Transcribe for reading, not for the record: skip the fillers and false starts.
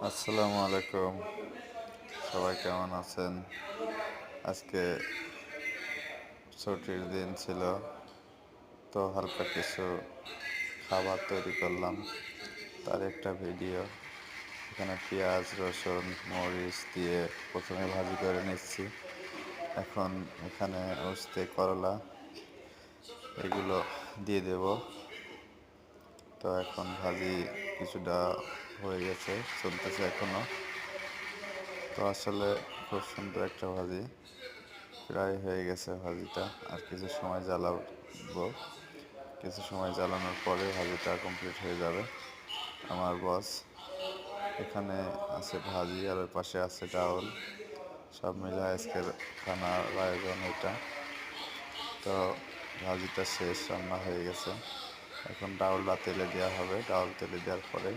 আসসালামু আলাইকুম। সবাই কেমন আছেন? আজকে ছুটির দিন ছিল, তো হালকা কিছু খাবার তৈরি করলাম। তার একটা ভিডিও। এখানে পেঁয়াজ, রসুন, মরিচ দিয়ে প্রথমে ভাজি করে নিচ্ছি। এখন এখানে উস্তে, করলা এগুলো দিয়ে দেব। তো এখন ভাজি কিছুটা হয়ে গেছে, চলতেছে এখনো। তো আসলে খুব সুন্দর একটা ভাজি, প্রায় হয়ে গেছে ভাজিটা। আর কিছু সময় জ্বালাবো, কিছু সময় জ্বালানোর পরে ভাজিটা কমপ্লিট হয়ে যাবে। আমার বস এখানে আছে ভাজি, আর ওই পাশে আছে ডাউল। সব মিলে আজকের খানার আয়োজন এটা। তো ভাজিটা শেষ, রান্না হয়ে গেছে। এখন ডাউলটা তেলে দেওয়া হবে। ডাউল তেলে দেওয়ার পরে